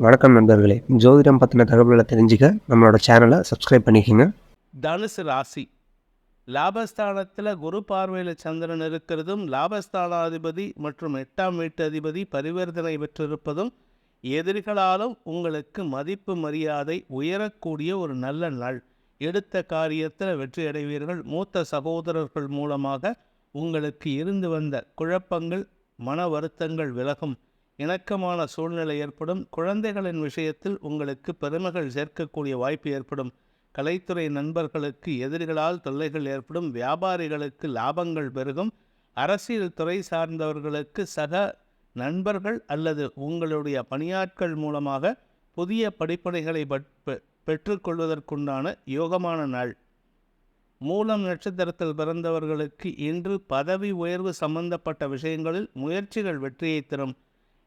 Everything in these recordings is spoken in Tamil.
வணக்கம் நண்பர்களே. ஜோதிடம் பத்தின தகவல்கள தெரிஞ்சுக்க நம்மளோட சேனல சப்ஸ்கிரைப் பண்ணிக்கங்க. தனுசு ராசி லாபஸ்தானத்தில் குரு பார்வையில் சந்திரன் இருக்கிறதும், லாபஸ்தானாதிபதி மற்றும் 8ஆம் வீட்டு அதிபதி பரிவர்த்தனை பெற்றிருப்பதும் எதிரிகளாலும் உங்களுக்கு மதிப்பு மரியாதை உயரக்கூடிய ஒரு நல்ல நாள். எடுத்த காரியத்தில் வெற்றி அடைவீர்கள். மூத்த சகோதரர்கள் மூலமாக உங்களுக்கு இருந்து வந்த குழப்பங்கள், மன வருத்தங்கள் விலகும். இணக்கமான சூழ்நிலை ஏற்படும். குழந்தைகளின் விஷயத்தில் உங்களுக்கு பெருமைகள் சேர்க்கக்கூடிய வாய்ப்பு ஏற்படும். கலைத்துறை நண்பர்களுக்கு எதிரிகளால் தொல்லைகள் ஏற்படும். வியாபாரிகளுக்கு லாபங்கள் பெருகும். அரசியல் துறை சார்ந்தவர்களுக்கு சக நண்பர்கள் அல்லது உங்களுடைய பணியாட்கள் மூலமாக புதிய படிப்பனைகளை பெற்றுக்கொள்வதற்குண்டான யோகமான நாள். மூலம் நட்சத்திரத்தில் பிறந்தவர்களுக்கு இன்று பதவி உயர்வு சம்பந்தப்பட்ட விஷயங்களில் முயற்சிகள் வெற்றியை தரும்.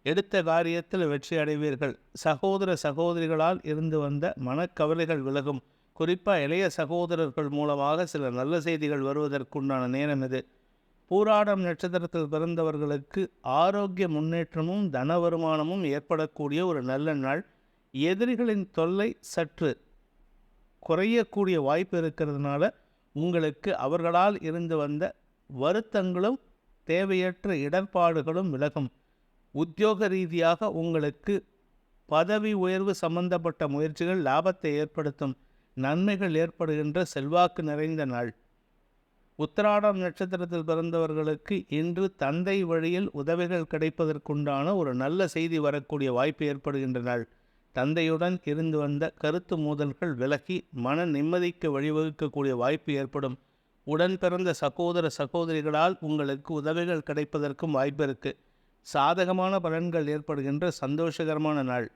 எடுத்த காரியத்தில் வெற்றி அடைவீர்கள். சகோதர சகோதரிகளால் இருந்து வந்த மனக்கவலைகள் விலகும். குறிப்பாக இளைய சகோதரர்கள் மூலமாக சில நல்ல செய்திகள் வருவதற்குண்டான நேரம் இது. பூராடம் நட்சத்திரத்தில் பிறந்தவர்களுக்கு ஆரோக்கிய முன்னேற்றமும் தன வருமானமும் ஏற்படக்கூடிய ஒரு நல்ல நாள். எதிரிகளின் தொல்லை சற்று குறையக்கூடிய வாய்ப்பு இருக்கிறதுனால உங்களுக்கு அவர்களால் இருந்து வந்த வருத்தங்களும் தேவையற்ற இடர்பாடுகளும் விலகும். உத்தியோக ரீதியாக உங்களுக்கு பதவி உயர்வு சம்பந்தப்பட்ட முயற்சிகள் லாபத்தை ஏற்படுத்தும். நன்மைகள் ஏற்படுகின்ற செல்வாக்கு நிறைந்த நாள். உத்திராடம் நட்சத்திரத்தில் பிறந்தவர்களுக்கு இன்று தந்தை வழியில் உதவிகள் கிடைப்பதற்குண்டான ஒரு நல்ல செய்தி வரக்கூடிய வாய்ப்பு ஏற்படுகின்ற நாள். தந்தையுடன் இருந்து வந்த கருத்து மோதல்கள் விலகி மன நிம்மதிக்கு வழிவகுக்கக்கூடிய வாய்ப்பு ஏற்படும். உடன் பிறந்த சகோதர சகோதரிகளால் உங்களுக்கு உதவிகள் கிடைப்பதற்கும் வாய்ப்பு இருக்குது. சாதகமான பலன்கள் ஏற்படுகின்ற சந்தோஷகரமான நாள்.